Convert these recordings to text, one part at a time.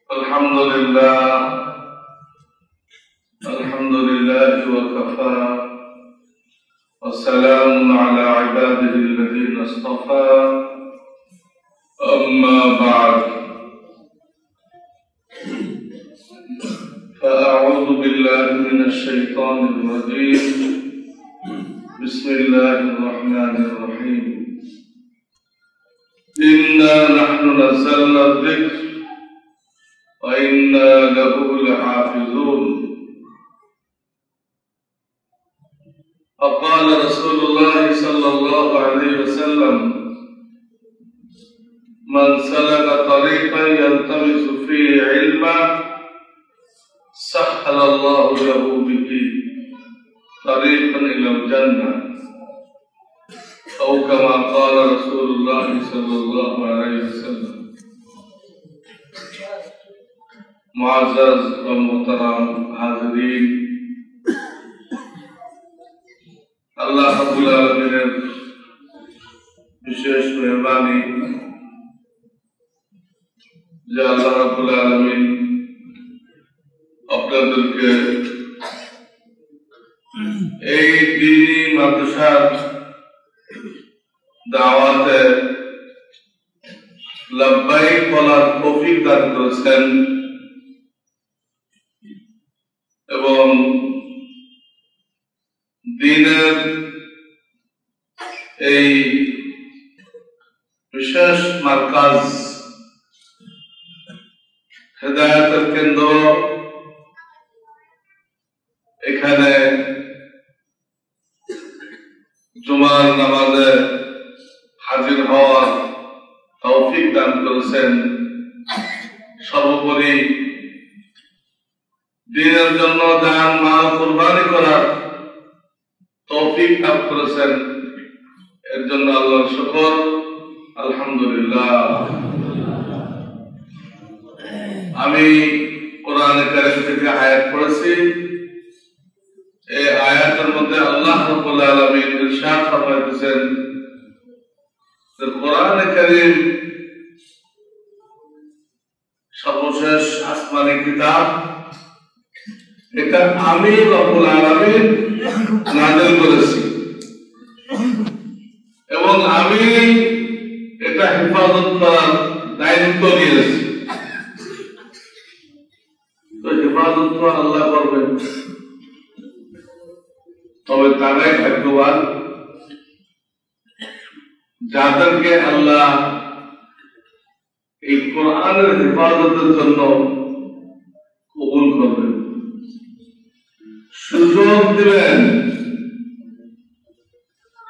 الحمد لله وكفى والسلام على عباده الذين اصطفى أما بعد فأعوذ بالله من الشيطان الرجيم بسم الله الرحمن الرحيم إنا نحن نزلنا الذكر وإنا له لحافظون وقال رسول الله صلى الله عليه وسلم من سلك طريقا يلتمس فيه علما سهل الله له به طريقا إلى الجنة أو كما قال رسول الله صلى الله عليه وسلم معزز و محترم حاضرین আল্লাহ রাব্বুল আলামিনের বিশেষ মেহরবানি যে আল্লাহ রাব্বুল আলামিন আপনাদেরকে এই দ্বীনি মাদ্রাসার দাওয়াতে লাব্বাইক বলার তৌফিক দান করেছেন এবং দ্বীনের এই বিশেষ মার্কাজ হেদায়েতের কেন্দ্র এখানে জুমার নামাজে হাজির হওয়ার তৌফিক দান করেছেন। সর্বোপরি দ্বীনের জন্য জান মাল কুরবানি করার তৌফিক দান করেছেন, এর জন্য আল্লাহর শুকর, আলহামদুলিল্লাহ। আমি কোরআনে কারীম থেকে আয়াত পড়েছি। এই আয়াতের মধ্যে আল্লাহ রাব্বুল আলামিন ইরশাদ ফরমাইতেছেন যে কোরআনে কারীম সর্বশেষ আসমানি কিতাব, এটা আমি রব্বুল আলামিন নাযিল করেছি এবং আমি এটা হেফাজত করার দায়িত্ব নিয়েছি। তো হেফাজত তো আল্লাহ করবেন, তবে তারাই ভাগ্যবান যাদেরকে আল্লাহ এই কোরআনের হেফাজতের জন্য কবুল করবেন, সুযোগ দিবেন।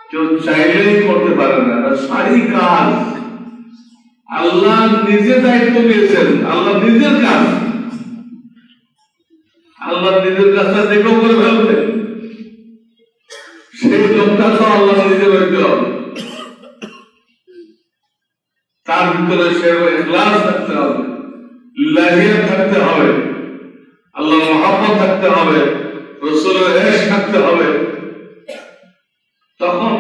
কেউ চাইলেই করতে পারে না, সারি কাজ আল্লাহ নিজে দায়িত্ব নিয়েছেন। আল্লাহ নিজের কাজ, আল্লাহ নিজের কাজটা দেখেও করে ফেলবে, সেই লোকটা তো আল্লাহ নিজে হইতে হবে। তার ভিতরে সে ইখলাস থাকতে হবে, লিল্লাহিয়াত থাকতে হবে, আল্লাহর মহব্বত থাকতে হবে, রাসূলের ইশক থাকতে হবে। তখন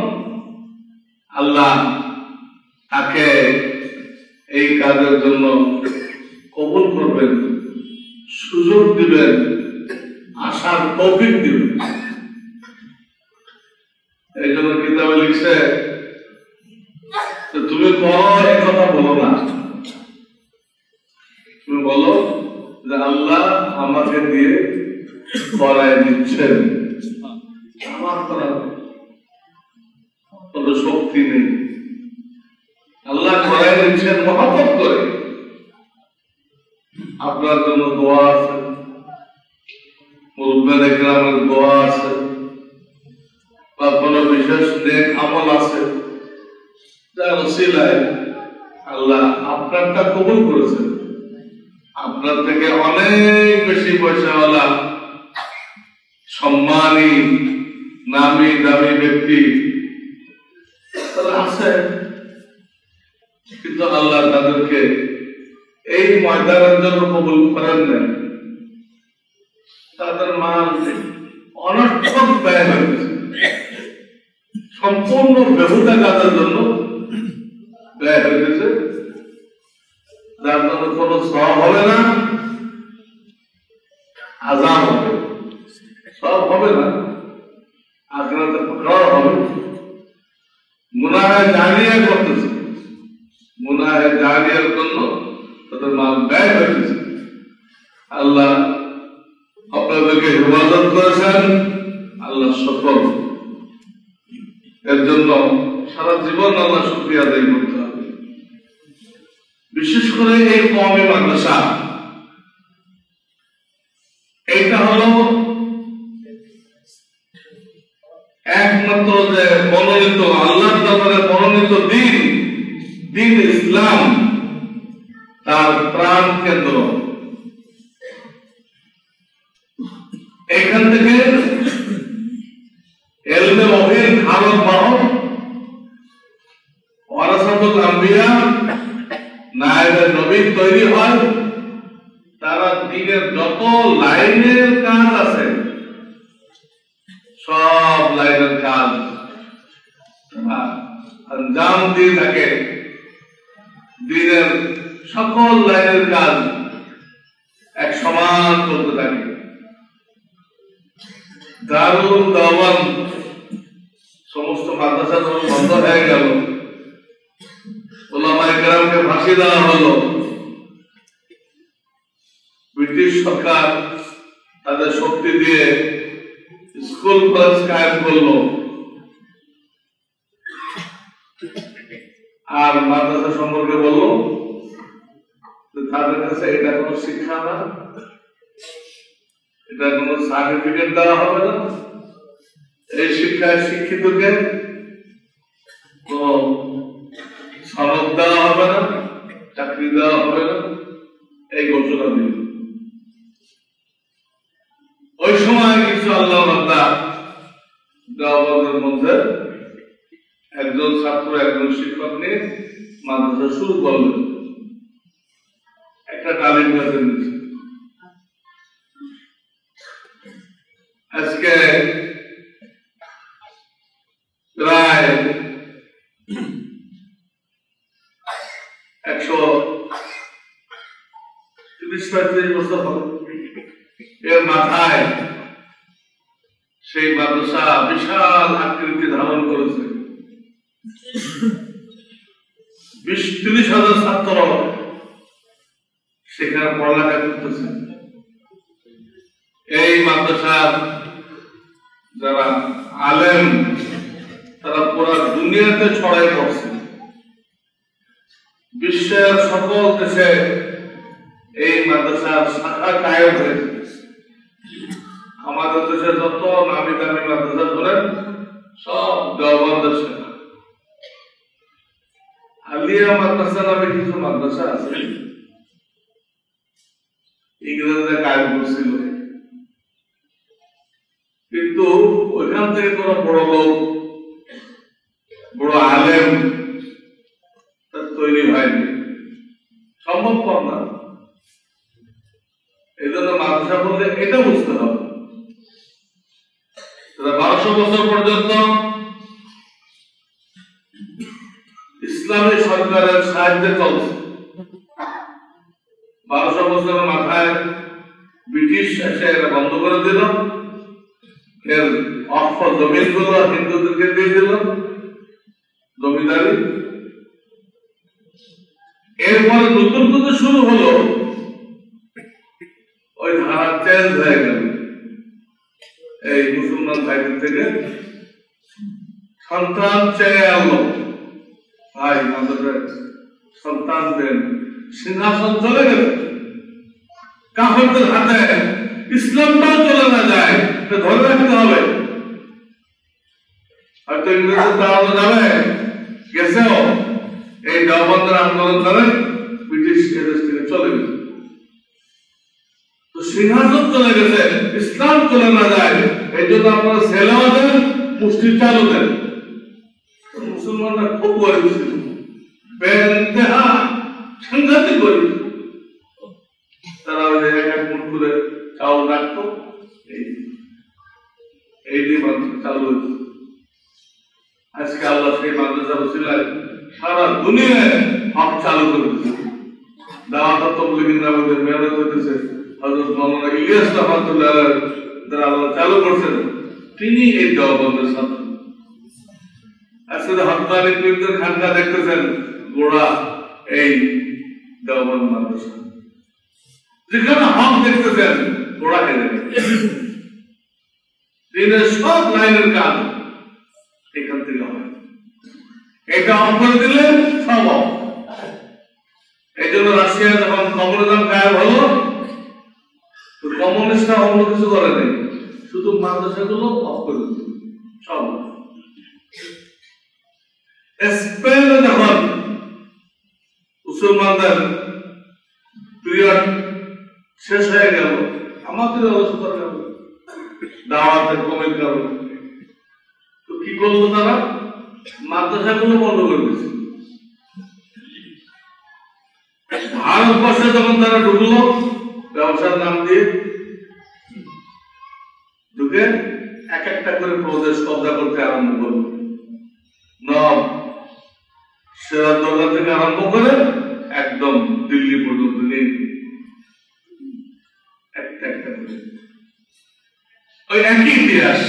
আল্লাহ তাকে এই কাজের জন্য কবুল করবেন, সুযোগ দিবেন, আশার তৌফিক দিবেন। এই জন্য কিতাবে লিখছে তুমি করো, এই কথা বলো না, তুমি বলো যে আল্লাহ আমাকে দিয়ে করাই দিচ্ছেন, আমার করার কোনো শক্তি নেই। আল্লাহ করাই দিচ্ছেন মহব্বত করে। আপনার জন্য দোয়া আছে, মুরব্বিয়ান ইকরামের দোয়া আছে, বা কোনো বিশেষ নেক আমল আছে, যার ওসিলায় আল্লাহ আপনারটা কবুল করেছেন। আপনার থেকে অনেক বেশি পয়সাওয়ালা, সম্মানী, নামি দামি ব্যক্তি আছে, কিন্তু আল্লাহ তাদেরকে এই ময়দানের জন্য কবুল করেন না। তাদের মাল অনর্থক ব্যয় হয়েছে, সম্পূর্ণ বেহুদা কাজের জন্য ব্যয় হয়েছে। যার জন্য কোনো সওয়াব হবে না, আযাব হবে। সওয়াব হবে না, আখিরাতে পাকড়াও হবে। গুনাহে জারিয়া করতেছে, গুনাহে জারিয়ার জন্য তাদের মাল ব্যয় হয়েছে। আল্লাহ আপনাদেরকে হেফাজত করেছেন, আল্লাহ সফল। এর জন্য সারা জীবন আল্লাহ শুকরিয়া আদায় করতে হবে। বিশেষ করে এই কওমি মাদ্রাসা, এইটা হলো একমাত্র যে মনোনীত, আল্লাহর দরবারে মনোনীত দিন ইসলাম, তার প্রাণ কেন্দ্র। এখান থেকে এলমে ওহীর ধারক বাহক ওয়ারাসাতুল আম্বিয়া, নায়েবে নবী তৈরি হয়। তারা দ্বীনের যত লাইনের কাজ আছে, সব লাইনের কাজ আঞ্জাম দিয়ে থাকে। দ্বীনের সকল লাইনের কাজ এক সমান চলতে থাকে। দারুল দাওয়ান সমস্ত মাদ্রাসা যখন বন্ধ হয়ে গেল, উলামায়ে কেরামকে ফাঁসি দেওয়া হলো, ব্রিটিশ সরকার তাদের শক্তি দিয়ে স্কুল কলেজ কায়েম করলো, আর মাদ্রাসা সম্পর্কে বললো তাদের কাছে এটা কোনো শিক্ষা না, এটা কোনো সার্টিফিকেট দেওয়া হবে না, এই শিক্ষায় শিক্ষিতকে কোনো সনদ দেওয়া হবে না, চাকরি দেওয়া হবে না, এই ঘোষণা দিল। ওই সময় কিছু আল্লাহ বান্দা দেওবন্দের মধ্যে একজন ছাত্র একজন শিক্ষক নিয়ে মাদ্রাসা শুরু করলেন, একটা তালিম কাছে নিচ্ছে। আজকে প্রায় 130-35 বছর হবে। এর মাথায় সেই মাদ্রাসা বিশাল আকৃতি ধারণ করেছে। 20-30 হাজার ছাত্র সেখানে পড়ালেখা করতেছে। এই মাদ্রাসার যারা আলেম, তারা পুরো দুনিয়াতে ছড়াই পড়ছে। বিশ্বের সকল দেশে এই মাদ্রাসার শাখা কায়েম হয়েছে। আমাদের দেশে যত নামি দামি মাদ্রাসা ধরেন সব দেওবন্দের শাখা। আলিয়া মাদ্রাসা নামে কিছু মাদ্রাসা আছে, ইংরেজরা কায়েম করছিল, কিন্তু ওইখান থেকে কোনো বড় লোক, বড় আলেম তৈরি হয়নি, সম্ভবপর না। এই জন্য মাদ্রাসা বললে এটা বুঝতে হবে 1200 বছর পর্যন্ত ইসলামী সরকারের সাহায্যে চলছে। 1200 বছরের মাথায় ব্রিটিশ এসে এটা বন্ধ করে দিল, এর অর্থ জমিনগুলো হিন্দুদেরকে দিয়ে দিল, জমিদারি। এরপরে নতুন নতুন শুরু হলো, ওই ধারা চেঞ্জ হয়ে গেল। এই মুসলমান ভাইদের থেকে সন্তান চেয়ে আনলো, ভাই আমাদের সন্তান দেন, সিংহাসন চলে গেল কাফেরদের হাতে। ইসলামটাও চলে না যায়, ধরে রাখতে হবে। হয়তো ইংরেজদের দাঁড়ানো যাবে, গেছেও এই দেওবন্দের আন্দোলন ধরে ব্রিটিশ এদেশ থেকে চলে গেছে। তো সিংহাসন চলে গেছে, ইসলাম চলে না যায়, এই জন্য আপনারা ছেলেও দেন, মুষ্টির চালও দেন। মুসলমানরা খুব গরিব ছিল, বেইন্তেহা সাংঘাতিক গরিব। তারা ওই এক মুঠ করে চাউল রাখতো, এই দিয়ে মানুষ চালু হয়েছে। আজকে আল্লাহ সেই মাদ্রাসা ওসিলায় সারা দুনিয়ায় হক চালু করে দিচ্ছে। দাওয়াত তাবলীগের নামে যে মেহনত হইতেছে হযরত মাওলানা ইলিয়াস রহমাতুল্লাহ আলাইহি যারা আল্লাহ চালু করছেন তিনি এই দেওবন্দের ছাত্র। আসলে হকানি পীরদের খানকা দেখতেছেন গোড়া এই দেওবন্দ মাদ্রাসা, যেখানে হক দেখতেছেন গোড়া হেরে দিনের সব লাইনের কাজ এখান থেকে হয়। এটা অফ করে দিলে সব অফ। এই জন্য রাশিয়া যখন কমিউনিজম গায়েব হলো, কমিউনিস্টরা অন্য কিছু করে নাই, শুধু মাদ্রাসাগুলো অফ করে দিল সব। স্পেনে যখন মুসলমানদের পিরিয়ড শেষ হয়ে গেল, আমাদের অবস্থা গেল দাওয়াতের কমের কারণে, তো কি করলো তারা? মাদ্রাসাগুলো বন্ধ করে দিয়েছে। ভারতবর্ষে যখন তারা ঢুকলো ব্যবসার নাম দিয়ে ঢুকে এক একটা করে প্রদেশ কবজা করতে আরম্ভ করলো। নব সিরাজদৌল্লা থেকে আরম্ভ করে একদম দিল্লি পর্যন্ত নিয়ে একটা একটা করে ওই একই ইতিহাস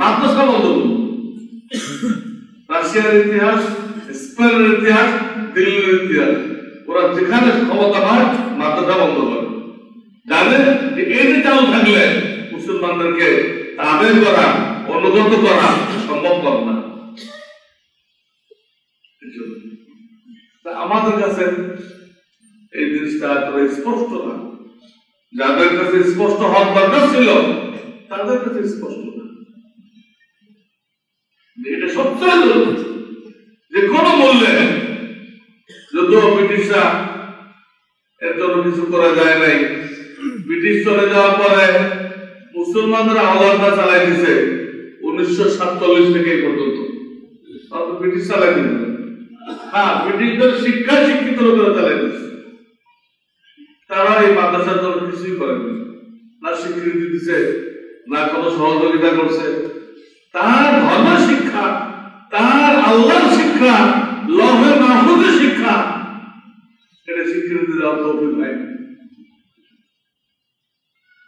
মাদ্রাসা বন্ধ করল। রাশিয়ার ইতিহাস, স্পেনের ইতিহাস, দিল্লির ইতিহাস, ওরা যেখানে ক্ষমতা পায় মাদ্রাসা বন্ধ করে। জানে যে এই যে চালু থাকলে মুসলমানদেরকে তাবের করা, অনুগত করা সম্ভবপর না। আমাদের কাছে এই জিনিসটা এতটা স্পষ্ট না। যাদের কাছে স্পষ্ট হওয়ার দরকার ছিল তাদের কাছে স্পষ্ট না। এটা সবচেয়ে জরুরি যে কোনো মূল্যে, যদিও ব্রিটিশরা এর জন্য কিছু করা যায় নাই। ব্রিটিশ চলে যাওয়ার পরে মুসলমানরা আওলাদা চালাই দিছে 1947 থেকে এই পর্যন্ত। ব্রিটিশ চালাই দিচ্ছে, হ্যাঁ, ব্রিটিশদের শিক্ষায় শিক্ষিত লোকেরা চালাই দিচ্ছে। তারা এই মাদ্রাসার জন্য কিছুই করেনি, না স্বীকৃতি দিচ্ছে, না কোনো সহযোগিতা করছে। তার ধর্ম শিক্ষা, তার আল্লাহর শিক্ষা, লৌহে মাহফুজের শিক্ষা, এটা স্বীকৃতি দেওয়ার তৌফিক হয়নি।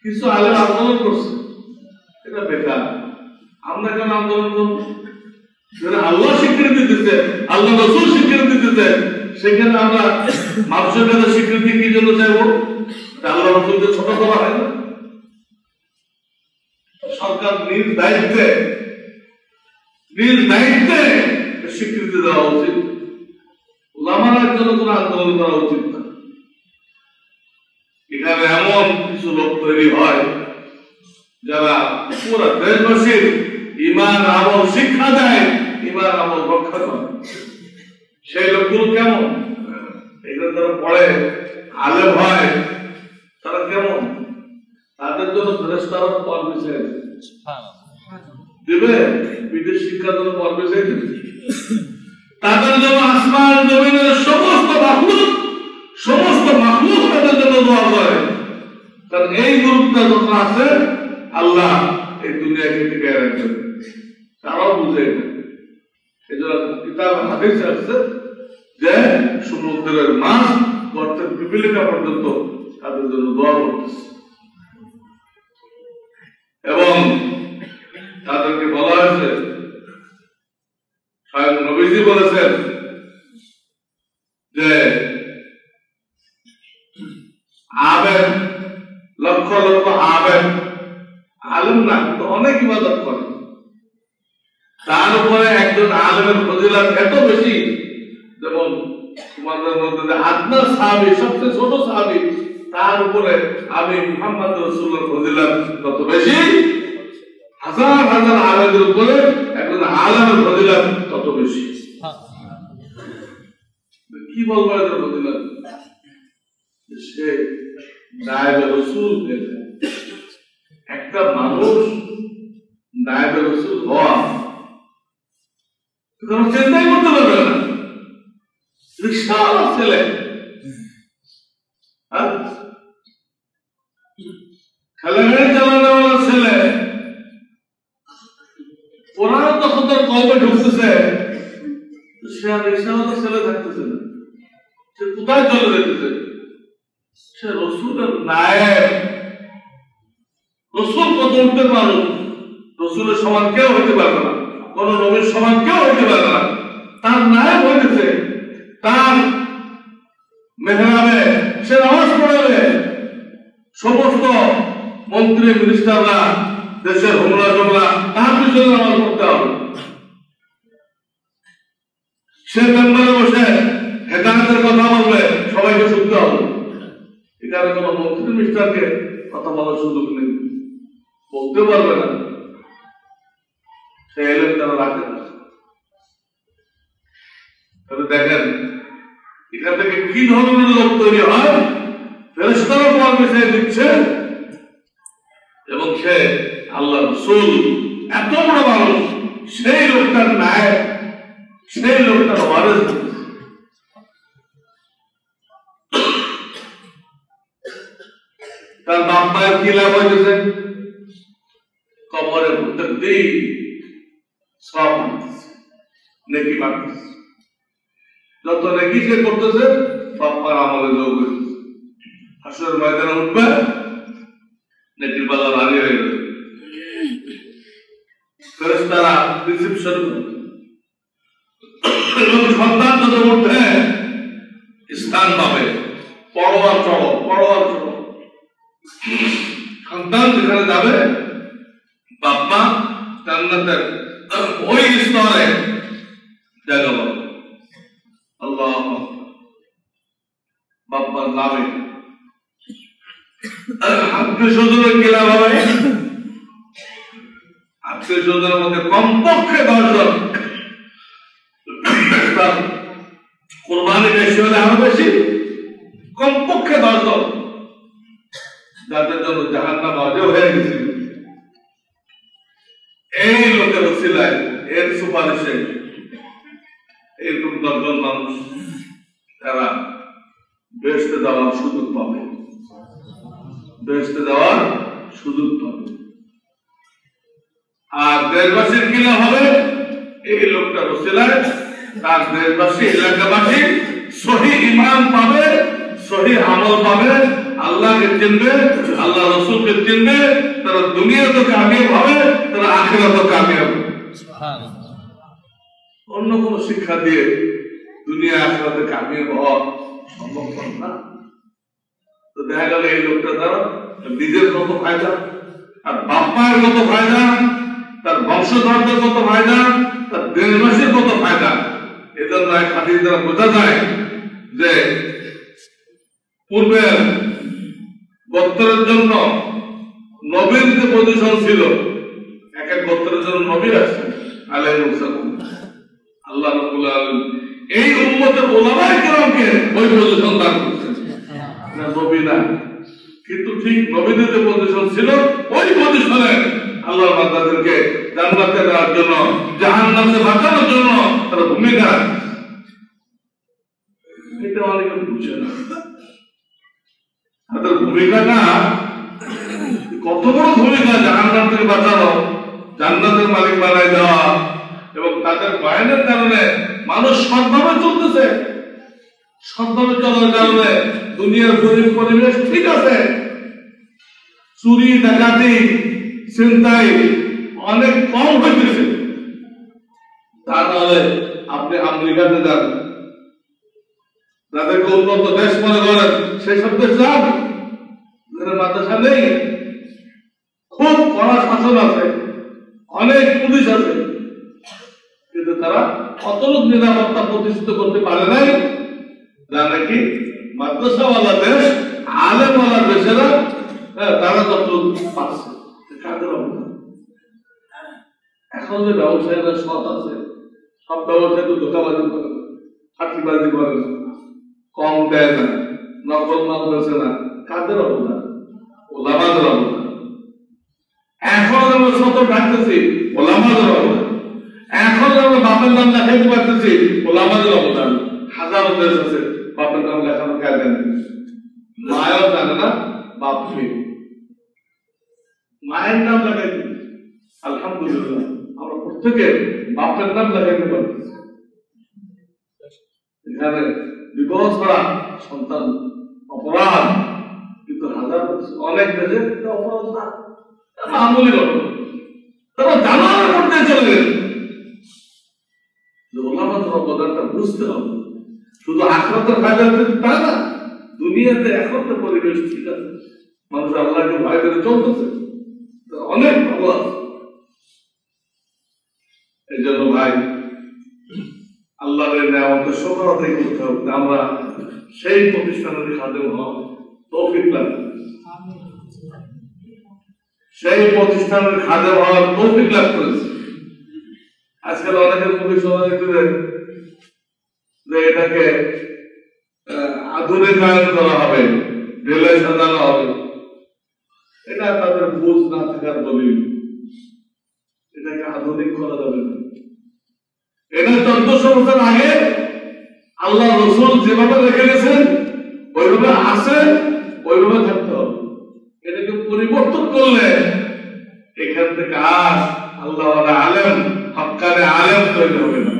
কিছু আলেম আন্দোলন করছে, এটা বেকার। আমরা কেন আন্দোলন করব? আল্লাহ স্বীকৃতি দিতে, আল্লাহ রাসূল স্বীকৃতি দিতে, সেখানে আমরা মানুষের কাছে স্বীকৃতি কি জন্য চাইবো? আল্লাহ রাসূলকে ছোট করা হয় না? সরকার নিজ দায়িত্বে স্বীকৃতি দেওয়া উচিত। ওলামার জন্য কোন আন্দোলন করা উচিত না। এখানে এমন কিছু লোক তৈরি হয় যারা পুরো দেশবাসীর ঈমান আমল শিক্ষা দেয়, ঈমান আমল রক্ষা করে। সেই লোকগুলো কেমন? এগুলো তারা পড়ে, আলেম হয়, তারা কেমন? তাদের জন্য ফেরেশতারা পারমিশন দিবে, বিদেশ শিক্ষার জন্য পারমিশন দিবে। তাদের জন্য আসমান জমিনের সমস্ত মাখলুক তাদের জন্য দোয়া করে। কারণ এই গ্রুপটা যখন আছে, আল্লাহ এই দুনিয়াকে টিকে রাখবেন, তারাও বুঝে না। এই জন্য কিতাব হাদিসে আছে যে সমুদ্রের মাছ গর্তের পিপিলিকা পর্যন্ত তাদের জন্য দোয়া করতেছে, এবং তাদেরকে বলা হয়েছে, স্বয়ং নবীজি বলেছেন যে আবেদ, লক্ষ লক্ষ আবেদ, আলেম না কিন্তু অনেক ইবাদত করে, তার উপরে একজন আলেমের ফজিলত এত বেশি, যেমন তোমাদের মধ্যে আদনা সাহাবী, সবচেয়ে ছোট সাহাবী, তার উপরে আমি মুহাম্মদ রাসূলুল্লাহর ফজিলত তত বেশি। হাজার হাজার আলেমের উপরে একজন আলেমের ফজিলত তত বেশি। কি বলবো এদের ফজিলত? সে নায়েবে রাসূল। একটা মানুষ নায়েবে রাসূল হওয়া চিন্তাই করতে পারবে না। বিশাল ছেলে, খেলাগাড়ি চালানোওয়ালা ছেলে, ওরা তখন তার কলবে ঢুকতেছে, সে আর রিক্সাওয়ালা ছেলে থাকতেছে না, সে কোথায় চলে যেতেছে? রসুলের নায়েব। রসুল কত উঠতে মানুষ, রসুলের সমান কেউ হইতে পারবে না, কোন নবীর সমান কেউ হইতে পারবে না। তার নায়েব হইতেছে, তার মেহরাবে সে নামাজ পড়াবে। সমস্ত মন্ত্রী মিনিস্টাররা, দেশের হোমরা জমরা তার পিছনে নামাজ পড়তে হবে। সে মেম্বারে বসে হেদায়েতের কথা বলবে, সবাইকে শুনতে হবে। এখানে কোন মন্ত্রী মিনিস্টারকে কথা বলার সুযোগ নেই, বলতে পারবে না, সে এলেন তারা রাখে না। তাহলে দেখেন এখান থেকে কি ধরনের লোক তৈরি হয়, ফেরেশতারা পরমিশন দিচ্ছে এবং সে আল্লাহ রাসূল এত বড় মানুষ, সেই লোকটার ন্যায়, সেই লোকটার ওয়ারিস। তার বাপ মায়ের কি লাভ হয়েছে? কবরে প্রত্যেক দিন সব নেকি বাড়তেছে, যত নেকি সে করতেছে সব পার আমলে যোগ হয়েছে। হাসরের ময়দানে উঠবে, নেকির পাল্লা ভারী হয়ে যাবে। ফেরেশতারা রিসিপশন এবং সন্তান যত উঠবে স্থান পাবে, পরোয়ার চড়ো, পরোয়ার চড়ো। সন্তান যেখানে যাবে, বাপ-মা জান্নাতের ওই স্তরে জায়গা পাবে। আল্লাহ বাপ্পার নামে আত্মীয় স্বজনের কি লাভ হবে? আত্মীয় স্বজনের মধ্যে কমপক্ষে 10 জন, কোরবানি বেশি হলে আরো বেশি, কমপক্ষে 10 জন, যাদের জন্য জাহান্নাম ওয়াজিব হয়ে গেছে। এই লোকের ওসিলায়, এর সুপারিশে এরকম 10 জন মানুষ তারা বেহেশতে যাওয়ার সুযোগ পাবে, বেহেশতে যাওয়ার সুযোগ পাবে। আর দেশবাসীর কি লাভ হবে? এই লোকটার ওসিলায় তার দেশবাসী, এলাকাবাসী সহি ঈমান পাবে, সহি আমল পাবে, আল্লাহকে চিনবে, আল্লাহ রাসূলকে চিনবে, তারা দুনিয়াতে কামিয়াব হবে, তারা আখিরাতে কামিয়াব হবে। অন্য কোন শিক্ষা দিয়ে দুনিয়া আখিরাতে কামিয়াব হওয়া সম্ভব না। তো দেখা গেল এই লোকটা দ্বারা নিজের কত ফায়দা, আর বাপ মায়ের কত ফায়দা, তার বংশধরদের কত ফায়দা, তার দেশবাসীর কত ফায়দা। এজন্য এক হাদিস দ্বারা বোঝা যায় যে পূর্বের গোত্রের জন্য নবীর যে পজিশন ছিল, এক এক গোত্রের জন্য নবী আছে আলাইহিস সালাম। আল্লাহ রাব্বুল আলামিন এই উম্মতের উলামায়ে কেরামকে ওই পজিশন দান করেছেন, না নবী না, কিন্তু ঠিক নবীদের যে পজিশন ছিল ওই পজিশনে আল্লাহর বান্দাদেরকে জান্নাতে দেওয়ার জন্য, জাহান্নাম থেকে বাঁচানোর জন্য তার ভূমিকা। এটা অনেকে বুঝে না, তাদের ভূমিকাটা কত বড় ভূমিকা। জাহান্নাম থেকে বাঁচানো, জান্নাতের মালিক বানায় দেওয়া, এবং তাদের বয়ানের কারণে মানুষ সৎভাবে চলতেছে। সৎভাবে চলার কারণে দুনিয়ার পরিবেশ ঠিক আছে, চুরি ডাকাতি চিন্তাই অনেক কম হইতেছে। তা নাহলে আপনি আমেরিকাতে যান, যাদেরকে উন্নত দেশ মনে করেন সেই সব দেশ যান, মাদ্রাসা নেই, খুব কড়া শাসন আছে, অনেক পুলিশ আছে, কিন্তু তারা অতটুক নিরাপত্তা প্রতিষ্ঠিত করতে পারে নাই, যা নাকি মাদ্রাসাওয়ালা দেশ, আলেমওয়ালা দেশেরা তারা যতটুকু পাচ্ছে। এখন যে ব্যবসায়ীরা সৎ আছে, সব ব্যবসায়ী তো ধোঁকাবাজি করে, ফাঁকিবাজি করে না, কম দেয় না, নকল মাল বেছে না, কাদের অবদান? ওলামাদের অবদান। এখন আমরা শত ডাকতেছি, ওলামাদের অবদান। এখন আমরা বাপের নাম লেখাইতে পারতেছি, ওলামাদের অবদান। হাজারো দেশ আছে বাপের নাম লেখানো কাজ জানে, মায়ও জানে না, বাপ মায়ের নাম লাগাইতে। আলহামদুলিল্লাহ আমরা প্রত্যেকে বাপের নাম লাগাইতে পারতেছি। এখানে বিবাহ ছাড়া সন্তান অপরাধ, কিন্তু অনেক দেশে অপরাধ না, মামুলি ঘটনা, তারা জানার করতে চলে গেল। ওলামাদের অবদানটা বুঝতে হবে। শুধু আখিরাতের ফায়দা হচ্ছে তা না, দুনিয়াতে এখন তো পরিবেশ ঠিক আছে, মানুষ আল্লাহকে ভয় করে চলতেছে, অনেক ভালো আছে। এই জন্য ভাই আল্লাহর নেয়ামতের শুকর আদায় করতে হবে, আমরা সেই প্রতিষ্ঠানের খাদেম হওয়ার তৌফিক লাভ, সেই প্রতিষ্ঠানের খাদেম হওয়ার তৌফিক লাভ করেছে। আজকাল অনেকের মুখে শোনা যেতে যে এটাকে আধুনিকায়ন করা হবে, রেলে সাজানো হবে। এটা তাদের বুঝ না থাকার দলিল। এটাকে আধুনিক করা যাবে না। এটা 1400 বছর আগে আল্লাহ রসুল যেভাবে রেখে গেছেন ওইভাবে আছে, ওইভাবে থাকতে হবে। এটাকে পরিবর্তন করলে এখান থেকে আর আল্লাহ আলেম, হক্কানে আলেম তৈরি হবে না।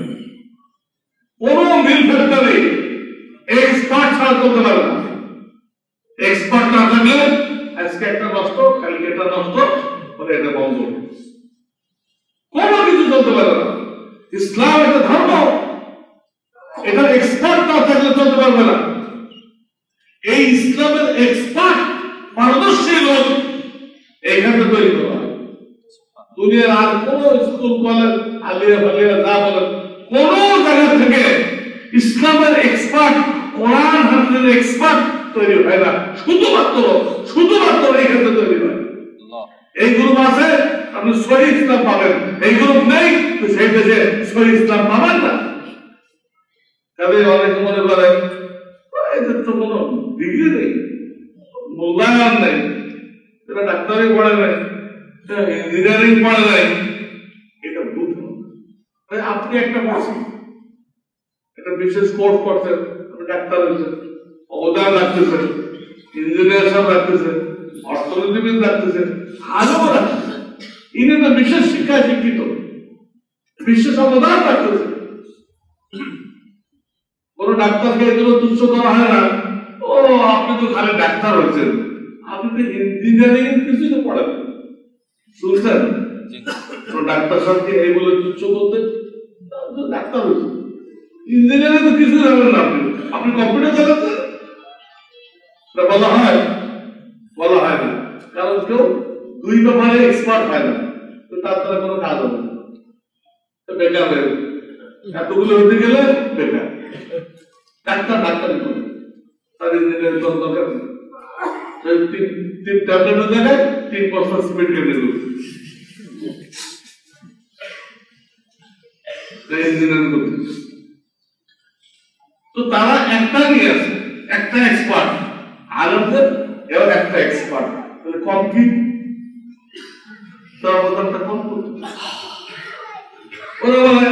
কোন মিল ফ্যাক্টরি এক্সপার্ট ছাড়া চলতে পারে না। এক্সপার্ট না থাকলে আজকে একটা নষ্ট, কালকে এটা নষ্ট, পরে এটা বন্ধ, কোনো কিছু চলতে পারে না। ইসলাম একটা ধর্ম, এটা এক্সপার্ট না থাকলে চলতে পারবে না। এই ইসলামের এক্সপার্ট পারদর্শী লোক এখানে তৈরি করা হয়। দুনিয়ার আর কোন স্কুল কলেজ আলিয়া ফালিয়া যা বলেন, কোন জায়গা থেকে ইসলামের এক্সপার্ট, কোরআন হাদিসের এক্সপার্ট তৈরি হয় না। শুধুমাত্র এখানে তৈরি হয়। এই গ্রুপ আছে, আপনি সহি ইসলাম পাবেন। এই গ্রুপ নেই, তো সেই দেশে সহি ইসলাম পাবেন না। তবে অনেকে মনে করেন এদের তো কোনো ডিগ্রি নেই, মূল্যায়ন নেই, এটা ডাক্তারি পড়ে নাই, ইঞ্জিনিয়ারিং পড়ে নাই। এটা ভুল। আপনি একটা পড়ছেন, একটা বিশেষ কোর্স করছেন, আপনি ডাক্তার হয়েছেন, অবদান রাখতেছেন, ইঞ্জিনিয়ার সব রাখতেছেন, অর্থনীতিবিদ রাখতেছেন, আরো রাখতেছেন। ইনি তো বিশেষ শিক্ষায় শিক্ষিত, বিশেষ অবদান রাখতেছেন। কোন ডাক্তারকে এগুলো তুচ্ছ করা হয় না। ও আপনি তো খালি ডাক্তার হয়েছেন, আপনি তো ইঞ্জিনিয়ারিং এর কিছু তো পড়েন, শুনছেন? ডাক্তার সাহেবকে এইগুলো তুচ্ছ করতে, ডাক্তার হয়েছেন, ইঞ্জিনিয়ারিং তো কিছু জানেন না। আপনি কম্পিউটার চালাচ্ছেন, বলা হয় না। কারণ কেউ দুই ব্যাপারে এক্সপার্ট হয় না, তো তার দ্বারা কোনো কাজ হবে না, বেকার হয়ে এতগুলো হতে গেলে বেকার। ডাক্তারি করে তার ইঞ্জিনিয়ারিং দরকার, তিন ট্যাবলেটের জায়গায় 3 বস্তা সিমেন্ট কিনে দিল, ইঞ্জিনিয়ারিং করতে। তো তারা একটা নিয়ে আছে, একটা এক্সপার্ট, আলেমদের এবার একটা এক্সপার্ট, তাহলে কম কি তার অবদানটা কম করতে। ওরা বলে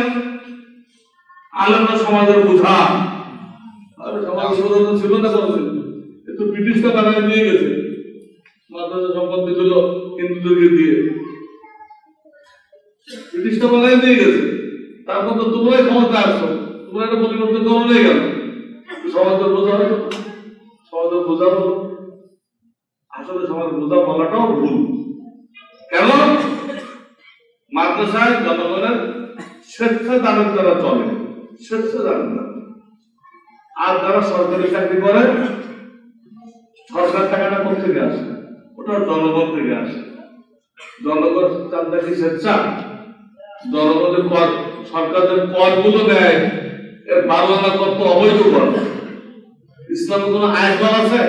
আলেমরা সমাজের বোঝা, আরে সমাজের বোঝা তো ছিল না, একটু ব্রিটিশরা বানায় দিয়ে গেছে, মাদ্রাসা সম্পত্তি ছিল হিন্দুদেরকে দিয়ে, ব্রিটিশরা বানায় দিয়ে গেছে। তারপর তো তোমরাই ক্ষমতা আসছো, তোমরা একটা পরিবর্তন করো নেই কেন? সমাজের বোঝা হয়তো, সমাজের বোঝা বলো, আসলে সমাজের বোঝা বলাটাও ভুল। কেন? মাদ্রাসায় জনগণের স্বেচ্ছাদানের দ্বারা চলে, স্বেচ্ছাদানের দ্বারা। আর যারা সরকারি চাকরি করে, সরকার টাকাটা কোথা থেকে আসে? ওটা জনগণ থেকে আসে। জনগণ চান্দা কি স্বেচ্ছা? জনগণের কর, সরকারের করগুলো দেয়, এর 12 আনা কর তো অবৈধ কর। ইসলামে কোন আইন আছে?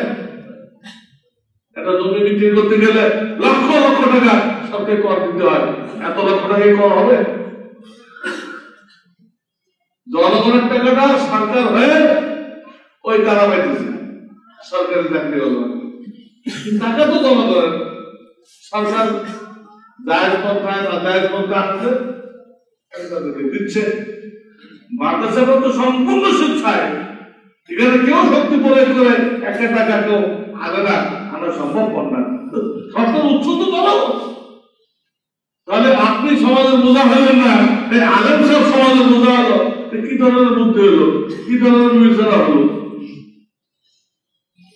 একটা জমি বিক্রি করতে গেলে লক্ষ লক্ষ টাকা সরকারকে কর দিতে হয়, এত লক্ষ টাকা কর হবে? জনগণের টাকাটা সরকার হয়ে ওই টাকা পাইতেছে, সরকারি চাকরি হলো টাকা তো জনগণের। সরকার জায়েজ পন্থায় না জায়েজ পন্থা আসছে দিচ্ছে। মাদ্রাসাটা তো সম্পূর্ণ স্বেচ্ছায়, এখানে কেউ শক্তি প্রয়োগ করে একটা টাকা কেউ আনা সম্ভব না। সরকার উৎস তো করো, তাহলে আপনি সমাজের বোঝা হলেন না, আলেম সব সমাজের বোঝা হলো। কি ধরনের বুদ্ধি হলো, কি ধরনের বিবেচনা হলো?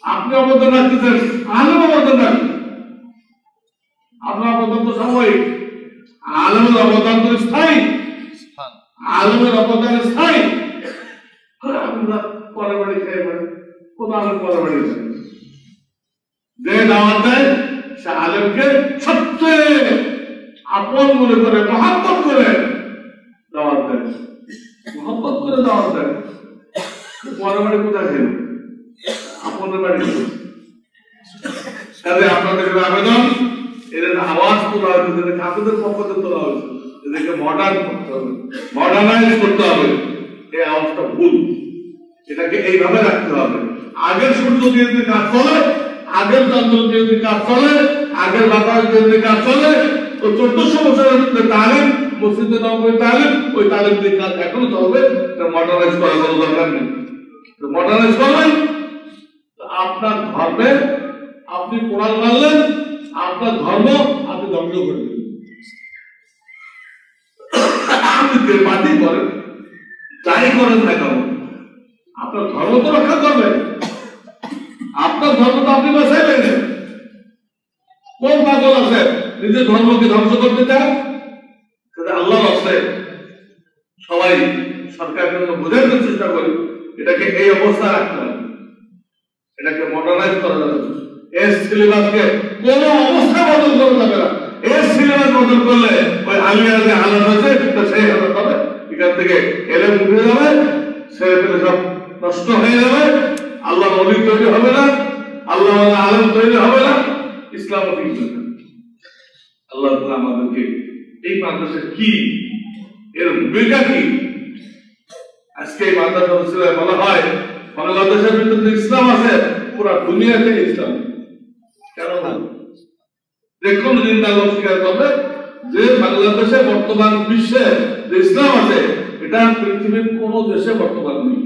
আপনি অবদান রাখতেছেন, আলেম অবদান রাখবেন। আপনার অবদান তো সাময়িক, আলেমের অবদান তো স্থায়ী, আলেমের অবদান স্থায়ী। আমরা পরে বাড়ি খেয়ে পারি, কোনো আলেম পরে বাড়ি খাই, যে দাওয়াত দেয় সে আলেমকে সবচেয়ে আপন মনে করে, মহব্বত করে দাওয়াত দেয়, মহব্বত করে দাওয়াত দেয়। পরে বাড়ি কোথায় খেয়ে আপনাদের বাড়ি। কাজে আপনাদের আবেদন, এদের আওয়াজ তোলা হয়েছে, এদেরকে আপনাদের পক্ষ থেকে তোলা হয়েছে, এদেরকে মডার্ন করতে হবে, মডার্নাইজ করতে হবে। এই আওয়াজটা ভুল, এটাকে এইভাবে রাখতে হবে। আগের সূর্য দিয়ে যদি কাজ চলে, আগের চন্দ্র দিয়ে যদি কাজ চলে, আগের বাতাস দিয়ে যদি কাজ চলে, তো 1400 বছরের তালিম, মসজিদে নববী তালিম, ওই তালিম দিয়ে কাজ এখনো চলবে। মডার্নাইজ করার কোনো দরকার নেই। মডার্নাইজ করবেন, আপনার ধর্মে আপনি কোরআন মানলেন, আপনার ধর্ম আপনি ধ্বংস করে দিলেন। আপনি যে পার্টি করেন, যাই করেন না কেন, আপনার ধর্ম তো রক্ষা করবেন, আপনার ধর্ম তো আপনি বাঁচাইবেন। কোন পাগল আছে নিজের ধর্মকে ধ্বংস করতে চায়? আল্লাহ আছে, সবাই সরকারের জন্য বোঝাতে চেষ্টা করি, এটাকে এই অবস্থা রাখতে হবে, এটাকে মডার্নাইজ করা যাবে। এর সিলেবাসকে কোন অবস্থায় বদল করা যাবে না। এর সিলেবাস বদল করলে ওই আলিয়া যে হালাত আছে সেই হালাত হবে, এখান থেকে এলেম উঠে যাবে, ছেলে পেলে সব নষ্ট হয়ে যাবে, আল্লাহ নবী তৈরি হবে না, আল্লাহ আলেম তৈরি হবে না, ইসলাম ঠিক হবে না। আল্লাহ আমাদেরকে এই মাদ্রাসা কি, এর ভূমিকা কি, আজকে এই মাদ্রাসা বলা হয় বাংলাদেশের ভিতরে ইসলাম আছে, পুরা দুনিয়াতে ইসলাম। কেন না? দেখুন চিন্তা স্বীকার করবে যে বাংলাদেশে বর্তমান বিশ্বে যে ইসলাম আছে, এটা পৃথিবীর কোন দেশে বর্তমান নেই।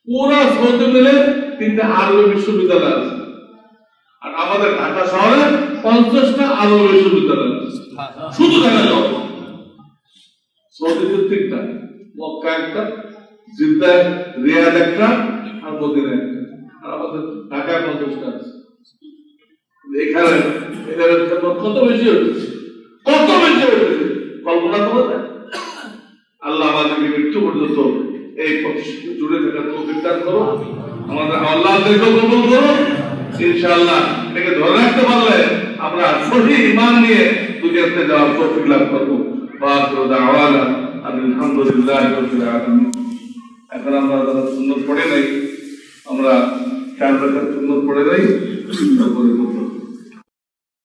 পুরা সৌদি মিলে 3টা আরবি বিশ্ববিদ্যালয় আছে, আর আমাদের ঢাকা শহরে 50টা আরবি বিশ্ববিদ্যালয় আছে। শুধু ঢাকা শহর, সৌদিতে 3টা, মক্কা একটা, জিদ্দা রিয়াদ একটা, আর মদিনা একটা, আর আমাদের ঢাকায় 50টা আছে। এখানে কত বেশি হচ্ছে, কত বেশি হচ্ছে, কল্পনা করা যায়? আল্লাহ আমাদেরকে মৃত্যু পর্যন্ত এই প্রতিষ্ঠানে জুড়ে থাকার তৌফিক দান করো, আমাদের আল্লাহদেরকে কবুল করো। ইনশাআল্লাহ এটাকে ধরে রাখতে পারলে আমরা সঠিক ঈমান নিয়ে দুনিয়াতে যাওয়ার তৌফিক লাভ করব। ওয়া দাওয়ানা আলহামদুলিল্লাহি রাব্বিল আলামিন। এখন আমরা সুন্নত পড়ে নাই, আমরা 4 রাকাত সুন্নত পড়ে নাই।